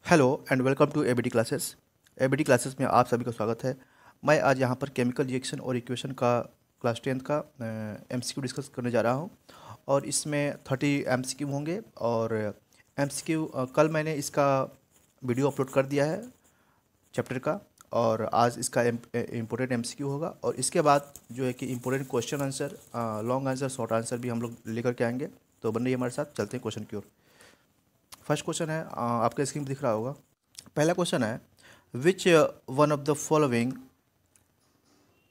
Hello and welcome to ABD classes. ABD classes में आप सभी का स्वागत है। मैं आज यहाँ पर केमिकल रिएक्शन और इक्वेशन का क्लास 10 का एमसीक्यू डिस्कस करने जा रहा हूँ और इसमें 30 एमसीक्यू होंगे और एमसीक्यू कल मैंने इसका वीडियो अपलोड कर दिया है चैप्टर का और आज इसका इम्पोर्टेंट एमसीक्यू होगा और इसके बाद जो है कि important question answer, long answer, short answer भी हम लोग लेकर के आएंगे। तो बन रही हमारे साथ, चलते हैं क्वेश्चन की ओर। फर्स्ट क्वेश्चन है, आपके स्क्रीन पर दिख रहा होगा। पहला क्वेश्चन है, which one of the following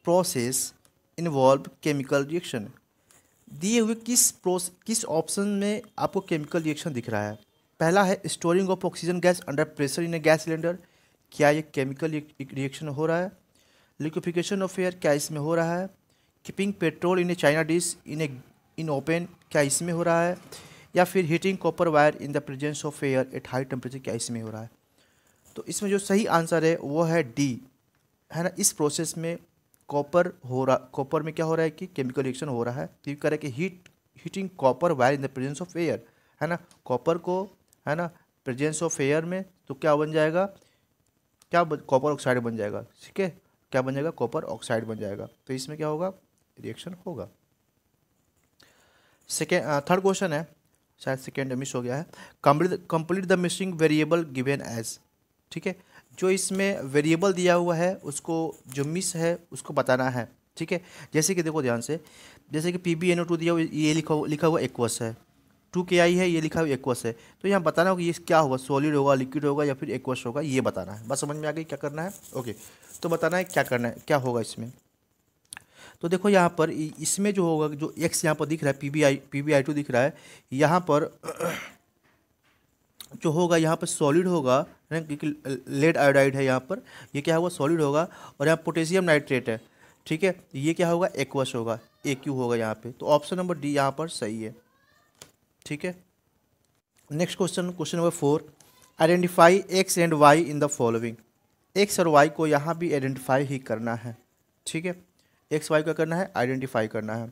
process involve chemical reaction. दिए हुए किस ऑप्शन में आपको केमिकल रिएक्शन दिख रहा है। पहला है storing of oxygen gas under pressure in A gas cylinder, क्या ये केमिकल रिएक्शन हो रहा है। लिक्विफिकेशन ऑफ एयर, क्या इसमें हो रहा है। Keeping petrol in A China dish in open, क्या इसमें हो रहा है। या फिर heating copper wire in the presence of air at high temperature, क्या इसमें हो रहा है। तो इसमें जो सही आंसर है वो है डी, है ना। इस प्रोसेस में कॉपर में क्या हो रहा है कि केमिकल रिएक्शन हो रहा है। क्योंकि कह रहा है कि heating copper wire in the presence of air, है ना। कॉपर को, है ना, प्रेजेंस ऑफ एयर में तो क्या बन जाएगा, कॉपर ऑक्साइड बन जाएगा। ठीक है, क्या बन जाएगा, कॉपर ऑक्साइड बन जाएगा। तो इसमें क्या होगा, रिएक्शन होगा। थर्ड क्वेश्चन है, शायद सेकेंड मिस हो गया है। Complete the missing variable given as. ठीक है, जो इसमें वेरिएबल दिया हुआ है उसको, जो मिस है उसको बताना है। ठीक है, जैसे कि देखो ध्यान से, जैसे कि PbNO2 दिया हुआ, ये लिखा हुआ एक्वस है। 2Ki है, ये लिखा हुआ एक्वस है। तो यहाँ बताना होगा ये क्या होगा, सॉलिड होगा, लिक्विड होगा या फिर एक्वस होगा, ये बताना है। बस समझ में आ गई क्या करना है। ओके, तो बताना है क्या करना है, क्या होगा इसमें। तो देखो यहाँ पर इसमें जो होगा, जो एक्स यहाँ पर दिख रहा है, PbI2 दिख रहा है यहाँ पर जो होगा, यहाँ पर सॉलिड होगा, है ना, क्योंकि लेड आयोडाइड है यहाँ पर। ये क्या होगा, सॉलिड होगा। और यहाँ पोटेशियम नाइट्रेट है। ठीक है, ये क्या होगा, एक्वस होगा, AQ होगा यहाँ पे। तो ऑप्शन नंबर डी यहाँ पर सही है। ठीक है, next question, question number 4, identify X and Y in the following. X और वाई को यहाँ भी आइडेंटिफाई ही करना है। ठीक है, एक्स वाई का करना है, आइडेंटिफाई करना है।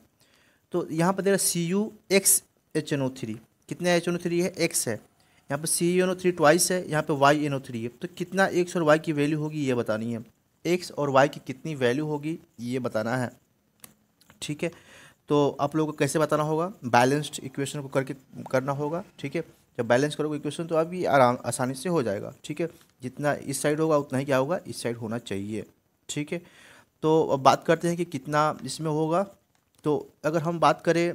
तो यहाँ पर देखा CuHNO3, कितने HNO3 है, एक्स है। यहाँ पर CuNO3 ट्वाइस है, यहाँ पे YNO3 है। तो कितना एक्स और वाई की वैल्यू होगी ये बतानी है। एक्स और वाई की कितनी वैल्यू होगी ये बताना है। ठीक है, तो आप लोगों को कैसे बताना होगा, बैलेंस्ड इक्वेशन को करके करना होगा। ठीक है, जब बैलेंस करोगे इक्वेशन तो अभी आसानी से हो जाएगा। ठीक है, जितना इस साइड होगा उतना ही क्या होगा, इस साइड होना चाहिए। ठीक है, तो अब बात करते हैं कि कितना इसमें होगा। तो अगर हम बात करें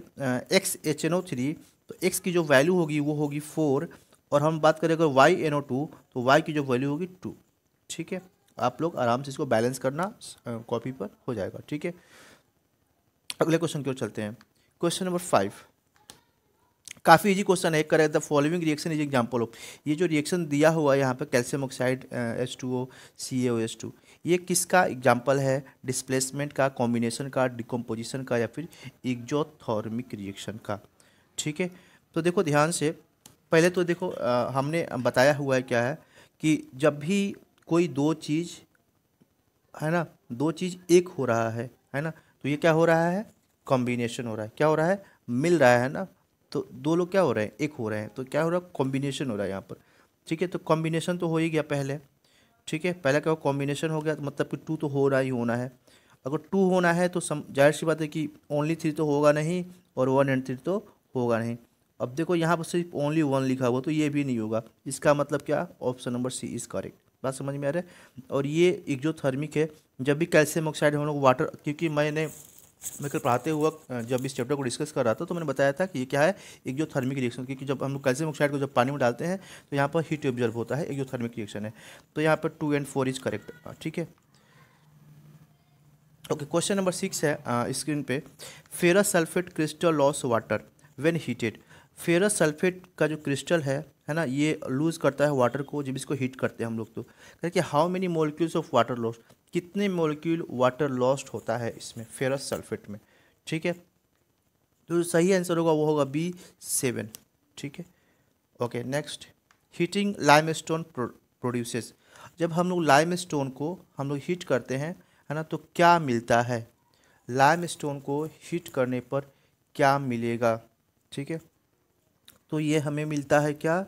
XHNO3, तो एक्स की जो वैल्यू होगी वो होगी 4। और हम बात करें अगर YNO2, तो वाई की जो वैल्यू होगी 2। ठीक है, आप लोग आराम से इसको बैलेंस करना, कॉपी पर हो जाएगा। ठीक है, अगले क्वेश्चन की ओर चलते हैं। क्वेश्चन नंबर 5, काफ़ी इजी क्वेश्चन है। Correct the following reaction is example of. ये जो रिएक्शन दिया हुआ है यहाँ पे, कैल्शियम ऑक्साइड H2O CaOH2, ये किसका एग्जाम्पल है, डिस्प्लेसमेंट का, कॉम्बिनेशन का, डिकम्पोजिशन का या फिर एक्जोथर्मिक रिएक्शन का। ठीक है, तो देखो ध्यान से, पहले तो देखो हमने बताया हुआ है क्या है कि जब भी कोई दो चीज़, है ना, दो चीज़ एक हो रहा है ना, तो ये क्या हो रहा है, कॉम्बिनेशन हो रहा है। क्या हो रहा है, मिल रहा है ना, तो दो लोग क्या हो रहे हैं, एक हो रहे हैं, तो क्या हो रहा है, कॉम्बिनेशन हो रहा है यहाँ पर। ठीक है, तो कॉम्बिनेशन तो हो ही गया पहले। ठीक है, पहले क्या हो, कॉम्बिनेशन हो गया, तो मतलब कि 2 तो हो रहा ही होना है। अगर 2 होना है तो जाहिर सी बात है कि ओनली 3 तो होगा नहीं और 1 एंड 3 तो होगा नहीं। अब देखो यहाँ पर सिर्फ ओनली 1 लिखा हुआ, तो ये भी नहीं होगा। इसका मतलब क्या, option number C is correct. बात समझ में आ रहा है। और ये एक्जोथर्मिक है। जब भी कैल्शियम ऑक्साइड हम लोग वाटर, क्योंकि मैं कल पढ़ाते हुआ जब इस चैप्टर को डिस्कस कर रहा था तो मैंने बताया था कि ये क्या है, एक्जोथर्मिक रिएक्शन। क्योंकि जब हम लोग कैल्शियम ऑक्साइड को जब पानी में डालते हैं तो यहाँ पर हीट ऑब्जर्व होता है, एक्जोथर्मिक रिएक्शन है। तो यहाँ पर 2 एंड 4 इज करेक्ट। ठीक है, ओके, क्वेश्चन नंबर 6 है स्क्रीन पे। Ferrous sulphate crystal loss water when heated. Ferrous sulphate का जो क्रिस्टल है ना, ये लूज करता है वाटर को जब इसको हीट करते हैं हम लोग। तो कहते हैं how many molecules of water lost, कितने मॉलिक्यूल वाटर लॉस्ट होता है इसमें, फेरस सल्फेट में। ठीक है, तो सही आंसर होगा वो होगा B7। ठीक है, okay, next, heating limestone produces. जब हम लोग लाइमस्टोन को हम लोग हीट करते हैं, है ना, तो क्या मिलता है, लाइमस्टोन को हीट करने पर क्या मिलेगा। ठीक है, तो ये हमें मिलता है क्या,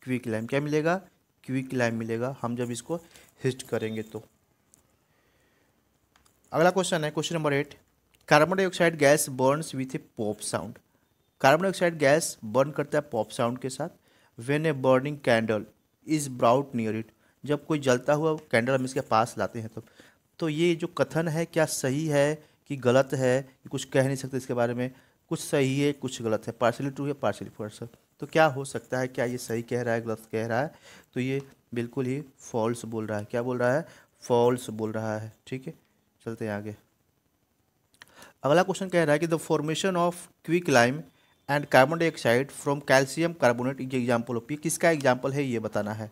क्विक लाइम। क्या मिलेगा, क्विक लाइम मिलेगा हम जब इसको हीट करेंगे तो। अगला क्वेश्चन है question number 8, carbon dioxide gas Burns with A pop sound. Carbon dioxide gas burn करता है पॉप साउंड के साथ। When a burning candle is brought near it, जब कोई जलता हुआ कैंडल हम इसके पास लाते हैं तब। तो ये जो कथन है क्या सही है कि गलत है, कि कुछ कह नहीं सकते इसके बारे में, कुछ सही है कुछ गलत है, पार्शली ट्रू है पार्शली फॉल्स। तो क्या हो सकता है, क्या ये सही कह रहा है गलत कह रहा है? तो ये बिल्कुल ही फॉल्स बोल रहा है। क्या बोल रहा है? फॉल्स बोल रहा है। ठीक है, चलते हैं आगे। अगला क्वेश्चन कह रहा है कि the formation of quick lime and carbon dioxide from calcium carbonate is example of, ये किसका एग्जाम्पल है ये बताना है।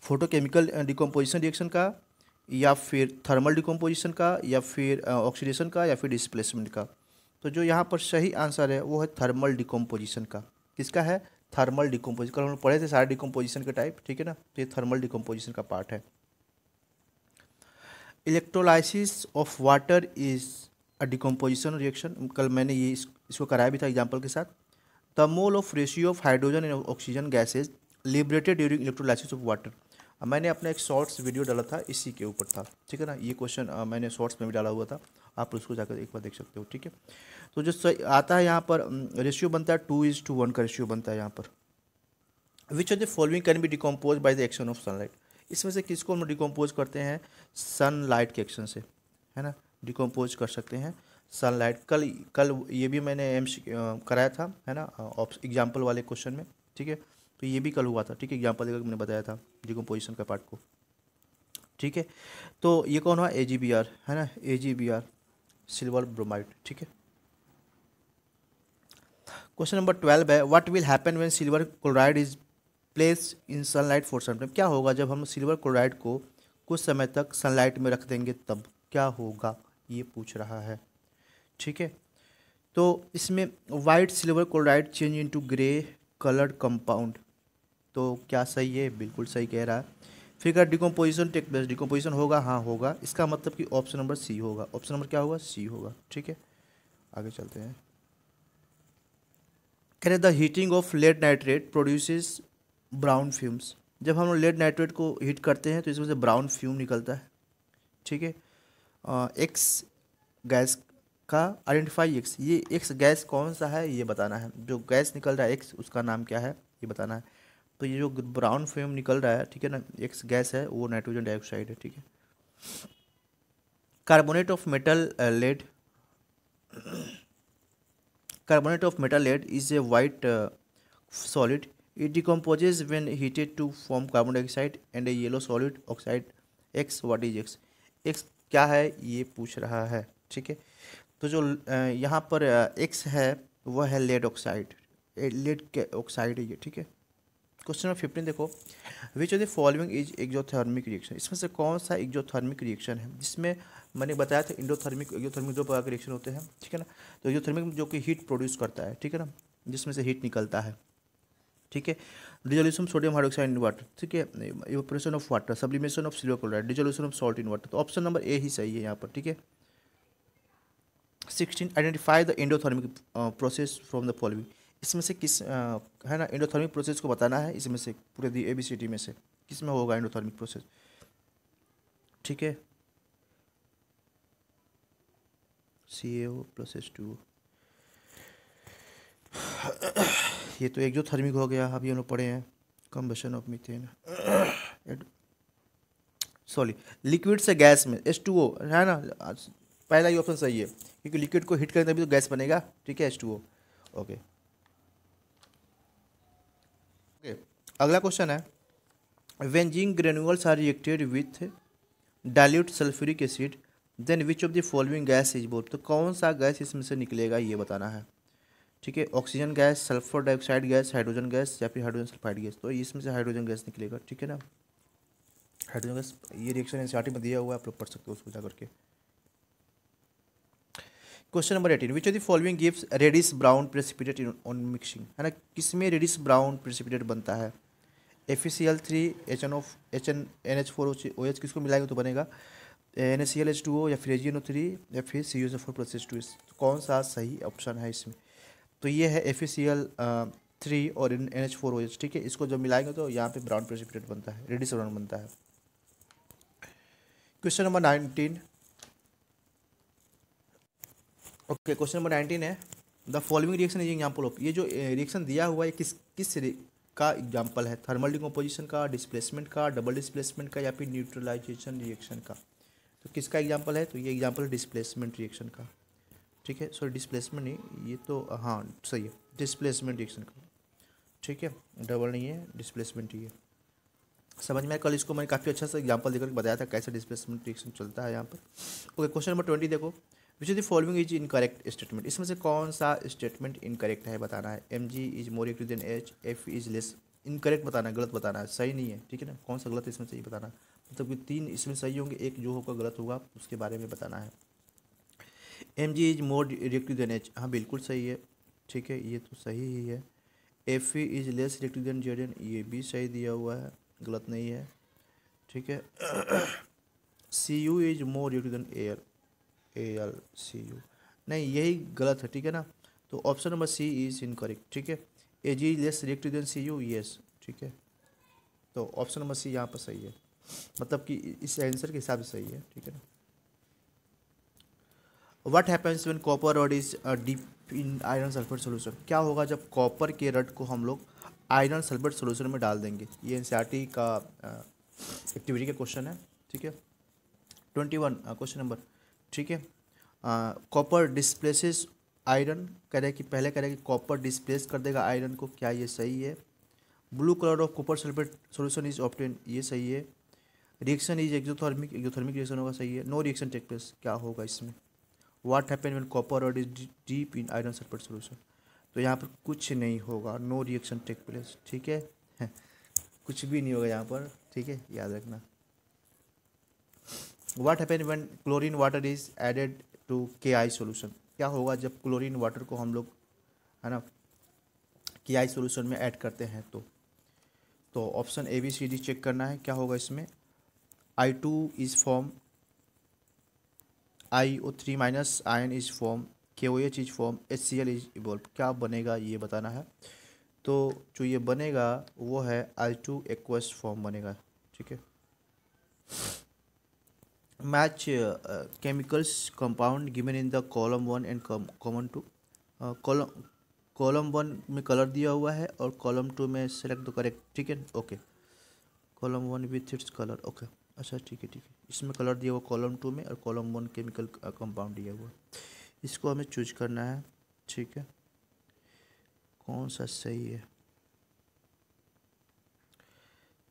फोटोकेमिकल डिकम्पोजिशन रिएक्शन का, या फिर थर्मल डिकम्पोजिशन का, या फिर ऑक्सीडेशन का, या फिर डिस्प्लेसमेंट का। तो जो यहाँ पर सही आंसर है वो है थर्मल डिकम्पोजिशन का। किसका है? Thermal decomposition. कल हम पढ़े थे सारे डिकम्पोजिशन के टाइप, ठीक है ना, तो ये थर्मल डिकम्पोजिशन का पार्ट है। Electrolysis of water is a decomposition reaction, कल मैंने ये इसको कराया भी था एग्जाम्पल के साथ। The mole of ratio of hydrogen and oxygen gases liberated during electrolysis of water. मैंने अपना एक शॉर्ट्स वीडियो डाला था इसी के ऊपर था, ठीक है ना। ये क्वेश्चन मैंने शॉर्ट्स में भी डाला हुआ था, आप उसको जाकर एक बार देख सकते हो, ठीक है। तो जो आता है यहाँ पर रेशियो बनता है 2:1 का रेशियो बनता है यहाँ पर। विच of the following can be decompose by the action of sunlight, इसमें से किसको हम डिकम्पोज करते हैं? सनलाइट के एक्शन से, है ना, डिकम्पोज कर सकते हैं सनलाइट। कल ये भी मैंने कराया था, है ना, एग्जाम्पल वाले क्वेश्चन में, ठीक है। तो ये भी कल हुआ था, ठीक है, एग्जाम्पल देकर मैंने बताया था डिकम्पोजिशन का पार्ट को, ठीक है। तो ये कौन हुआ? AgBr, है ना, AgBr सिल्वर ब्रोमाइड, ठीक है। क्वेश्चन नंबर 12 है, what will happen when silver chloride is place in sunlight for some time. क्या होगा जब हम सिल्वर क्लोराइड को कुछ समय तक सनलाइट में रख देंगे तब क्या होगा, ये पूछ रहा है, ठीक है। तो इसमें white silver chloride change into grey coloured compound, तो क्या सही है? बिल्कुल सही कह रहा है। फिर क्या डिकम्पोजिशन टेक प्लेस, डिकम्पोजिशन होगा, हाँ होगा। इसका मतलब कि ऑप्शन नंबर सी होगा। ऑप्शन नंबर क्या होगा? सी होगा, ठीक है। आगे चलते हैं। कह रहे the heating of lead nitrate produces brown fumes, जब हम लेड नाइट्रेट को हीट करते हैं तो इसमें से ब्राउन फ्यूम निकलता है, ठीक है। एक्स गैस का आइडेंटिफाई एक्स, ये एक्स गैस कौन सा है ये बताना है। जो गैस निकल रहा है एक्स, उसका नाम क्या है ये बताना है। तो ये जो ब्राउन फ्यूम निकल रहा है, ठीक है ना, एक्स गैस है, वो नाइट्रोजन डाइऑक्साइड है, ठीक है। Carbonate of metal lead, carbonate of metal lead is a white solid. It decomposes when heated to form carbon dioxide and a yellow solid oxide X. What is X? X क्या है ये पूछ रहा है, ठीक है। तो जो यहाँ पर X है वह है लेड ऑक्साइड, लेड के ऑक्साइड है ये, ठीक है। क्वेश्चन नंबर 15 देखो, विच of the following is exothermic reaction, इसमें से कौन सा एक्सोथर्मिक रिएक्शन है? जिसमें मैंने बताया था इंडोथर्मिक एक्सोथर्मिक दो प्रकार के रिएक्शन होते हैं, ठीक है ना। तो एक्सोथर्मिक जो कि हीट प्रोड्यूस करता है, ठीक है ना, जिसमें से हीट निकलता है, ठीक है। Dissolution sodium hydroxide in water, ठीक है। Evaporation of water, sublimation of silver chloride, dissolution of salt in water. तो ऑप्शन नंबर ए ही सही है यहाँ पर, ठीक है। 16 identify the endothermic process from the following, इसमें से किस है ना एंडोथर्मिक प्रोसेस को बताना है। इसमें से पूरे दी ABCD में से किस में होगा एंडोथर्मिक प्रोसेस, ठीक है। CaO+H2O, ये तो एक्सोथर्मिक हो गया, अभी हम लोग पढ़े हैं combustion of methane, sorry liquid से गैस में H2O, है ना, पहला ही ऑप्शन सही है क्योंकि लिक्विड को हीट करें तभी तो गैस बनेगा, ठीक है, H2O। ओके, अगला क्वेश्चन है, when zinc granules are reacted with dilute sulphuric acid then which of the following gas is born, तो कौन सा गैस इसमें से निकलेगा ये बताना है, ठीक है। Oxygen gas, sulphur dioxide gas, hydrogen gas, या फिर हाइड्रोजन सल्फाइड गैस। तो इसमें से हाइड्रोजन गैस निकलेगा, ठीक है ना, हाइड्रोजन गैस। ये रिएक्शन NCERT में दिया हुआ है, आप लोग पढ़ सकते हो उसको जा करके। Question number 18, which of the following gives reddish brown precipitate on mixing, है ना, किसमें रेडिश ब्राउन प्रेसिपिटेट बनता है? FeCl3, NH4OH, किसको मिलाएंगे तो बनेगा NaClH2O, या फिर AgNO3, या फिर CuSO4+H2S। तो कौन सा सही ऑप्शन है इसमें? तो ये है FeCl 3 और NH4OH, ठीक है। इसको जब मिलाएंगे तो यहाँ पे ब्राउन प्रेसिपिटेट बनता है, रेडिश ब्राउन बनता है। Question number 19। Okay, question number 19 है the following reaction is example of. ये जो रिएक्शन दिया हुआ है किस का एग्जाम्पल है? थर्मल डिकम्पोजिशन का, डिस्प्लेसमेंट का, डबल डिस्प्लेसमेंट का, या फिर न्यूट्रलाइजेशन रिएक्शन का? तो किसका एग्जाम्पल है? तो ये एग्जाम्पल है डिस्प्लेसमेंट रिएक्शन का, ठीक है। सॉरी, डिस्प्लेसमेंट नहीं, ये तो हाँ सही है, डिस्प्लेसमेंट रिएक्शन का, ठीक है। डबल नहीं है, डिस्प्लेसमेंट ही है। समझ में आया? कल इसको मैंने काफ़ी अच्छा सा एग्जाम्पल देकर बताया था कैसे डिस्प्लेसमेंट रिएक्शन चलता है यहाँ पर। ओके, क्वेश्चन नंबर 20 देखो। Which is the following is incorrect statement. इसमें से कौन सा स्टेटमेंट इनकरेक्ट है बताना है। Mg is more active than H, F is less. Incorrect बताना है, गलत बताना है, सही नहीं है, ठीक है ना। कौन सा गलत है इसमें सही बताना है, मतलब कि 3 इसमें सही होंगे, एक जो होगा गलत होगा उसके बारे में बताना है। Mg is more reactive then H, हाँ बिल्कुल सही है, ठीक है, ये तो सही ही है। Fe is less reactive then Zn, ये भी सही दिया हुआ है, गलत नहीं है, ठीक है। Cu is more reactive than air, AlCu, नहीं यही गलत है, ठीक है ना। तो option number C is incorrect, ठीक है। Ag is less reactive than Cu, yes, ठीक है। तो ऑप्शन नंबर सी यहाँ पर सही है, मतलब कि इस आंसर के हिसाब से सही है, ठीक है ना। What happens when copper rod is deep in iron sulphate solution. क्या होगा जब कॉपर के रड को हम लोग आयरन सल्फेट सोल्यूशन में डाल देंगे। ये एनसीईआरटी का एक्टिविटी का क्वेश्चन है, ठीक है। 21 क्वेश्चन नंबर, ठीक है। कॉपर डिस्प्लेसेस आयरन, कह रहे हैं कि पहले कह रहे हैं कि कॉपर डिस्प्लेस कर देगा आयरन को, क्या ये सही है? Blue colour of copper sulphate solution is obtain, ये सही है। Reaction is exothermic, exothermic reaction होगा, सही है। नो रिएक्शन टेक प्लेस, क्या होगा इसमें? What happen when copper rod is deep in iron sulphate solution, तो यहाँ पर कुछ नहीं होगा, नो रिएक्शन टेक प्लेस, ठीक है। कुछ भी नहीं होगा यहाँ पर, ठीक है, याद रखना। What happen when chlorine water is added to KI solution, क्या होगा जब क्लोरीन वाटर को हम लोग, है ना, KI सोल्यूशन में ऐड करते हैं तो ऑप्शन ABCD चेक करना है, क्या होगा इसमें। I2 is form, IO3 minus ion is form, KOH is form, HCl is evolve, क्या बनेगा ये बताना है। तो जो ये बनेगा वो है I2 एक्वस फॉर्म बनेगा, ठीक है। Match chemicals compound given in the column 1 and common 2। Column 1 में कलर दिया हुआ है और कॉलम 2 में सेलेक्ट द करेक्ट, ठीक है, okay. Column 1 with its colour, okay, अच्छा ठीक है, ठीक है। इसमें कलर दिया हुआ कॉलम 2 में और कॉलम 1 केमिकल कंपाउंड दिया हुआ, इसको हमें चूज करना है, ठीक है, कौन सा सही है।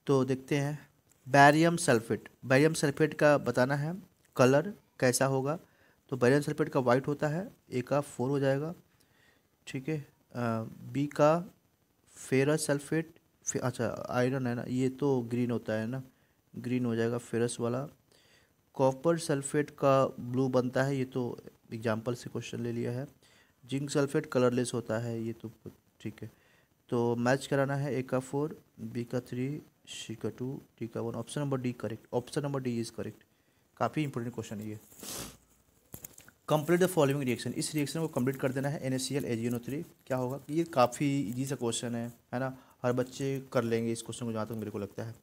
तो देखते हैं, बैरियम सल्फेट, बैरियम सल्फेट का बताना है कलर कैसा होगा। तो बैरियम सल्फेट का वाइट होता है, A का 4 हो जाएगा, ठीक है। B का फेरस सल्फेट, अच्छा आयरन है ना, ये तो ग्रीन होता है ना, ग्रीन हो जाएगा फेरस वाला। कॉपर सल्फेट का ब्लू बनता है, ये तो एग्जाम्पल से क्वेश्चन ले लिया है। जिंक सल्फेट कलरलेस होता है, ये तो ठीक है। तो मैच कराना है, A का 4, B का 3, C का 2, D का 1, option number D correct, option number D is correct. काफ़ी इंपॉर्टेंट क्वेश्चन है ये। कंप्लीट द फॉलोइंग रिएक्शन, इस रिएक्शन को कंप्लीट कर देना है, NaCl AgNO3, क्या होगा। ये काफ़ी इजी सा क्वेश्चन है ना, हर बच्चे कर लेंगे इस क्वेश्चन को जहाँ तक मेरे को लगता है,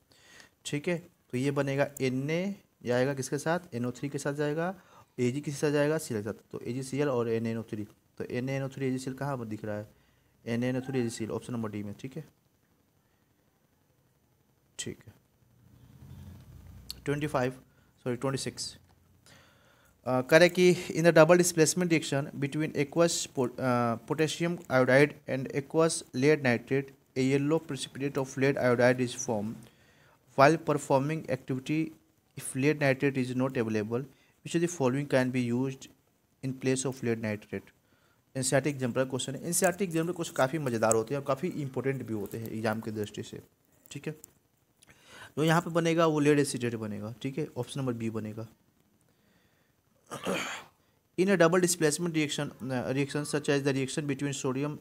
ठीक है। तो ये बनेगा Na जाएगा किसके साथ, NO3 के साथ जाएगा, Ag किसके साथ जाएगा, Cl के साथ, तो AgCl और NaNO3, तो NaNO3 AgCl कहाँ पर दिख रहा है, NaNO3 AgCl, option number D में, ठीक है, ठीक है। 26 करें कि in the double displacement reaction between aqueous potassium iodide and aqueous lead nitrate a yellow precipitate of lead iodide is form while performing activity if lead nitrate is not available, which of the following can be used in place of lead nitrate। NCERT example question है। NCERT example question काफ़ी मज़ेदार होते हैं और काफ़ी important भी होते हैं एग्जाम की दृष्टि से, ठीक है। तो यहाँ पे बनेगा वो लेड एसिटेट बनेगा, ठीक है, ऑप्शन नंबर बी बनेगा। In a double displacement reaction such as the reaction between sodium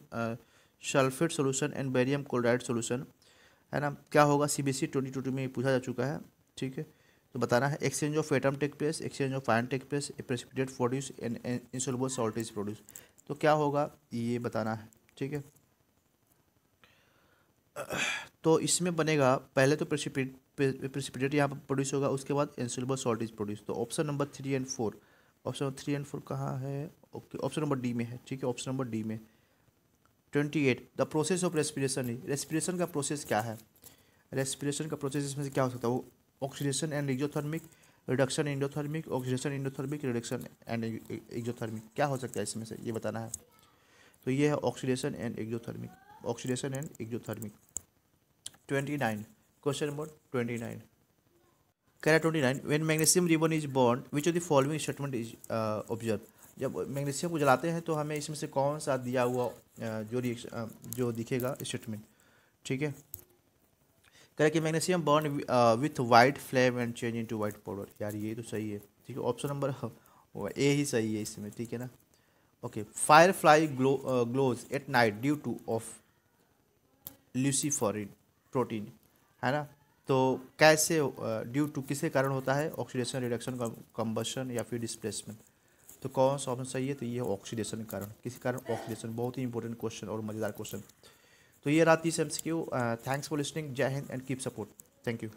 sulfate solution and barium chloride solution, है ना, क्या होगा, CBSE 2022 में पूछा जा चुका है, ठीक है। तो बताना है, exchange of atom take place, exchange of ion take place, a precipitate produce and insoluble salt is produce, तो क्या होगा ये बताना है, ठीक है। तो इसमें बनेगा पहले तो प्रेसिपिटेट यहाँ पर प्रोड्यूस होगा, उसके बाद इनसॉल्युबल सॉल्ट इज प्रोड्यूस। तो ऑप्शन नंबर 3 और 4, ऑप्शन नंबर 3 और 4 कहाँ है? ओके, ऑप्शन नंबर डी में है। ठीक है, ऑप्शन नंबर डी में। 28, the process of respiration. Respiration का प्रोसेस क्या है? रेस्पिरेशन का प्रोसेस इसमें से क्या हो सकता है? वो oxidation and exothermic, reduction endothermic, oxidation endothermic, reduction and exothermic, क्या हो सकता है इसमें से, ये बताना है। तो ये है oxidation and exothermic, oxidation and exothermic. 29, question number 29, कह रहा है 29, when magnesium ribbon is burn which of the following statement is observe. जब मैग्नीशियम को जलाते हैं तो हमें इसमें से कौन सा दिया हुआ जो रिएक्शन जो दिखेगा स्टेटमेंट। ठीक है, कह रहा है कि magnesium burn with white flame and change into white powder. यार ये तो सही है। ठीक है, ऑप्शन नंबर ए ही सही है इसमें। ठीक है ना। Okay, firefly glows at night due to of luciferin protein, है ना। तो कैसे ड्यू टू किसके कारण होता है? ऑक्सीडेशन, रिडक्शन, कंबशन या फिर डिस्प्लेसमेंट। तो कौन सा ऑप्शन सही है? तो ये ऑक्सीडेशन के कारण। किसी कारण? ऑक्सीडेशन। बहुत ही इंपॉर्टेंट क्वेश्चन और मज़ेदार क्वेश्चन। तो ये रहा 30 MCQ। Thanks for listening. Jai Hind and keep support. Thank you.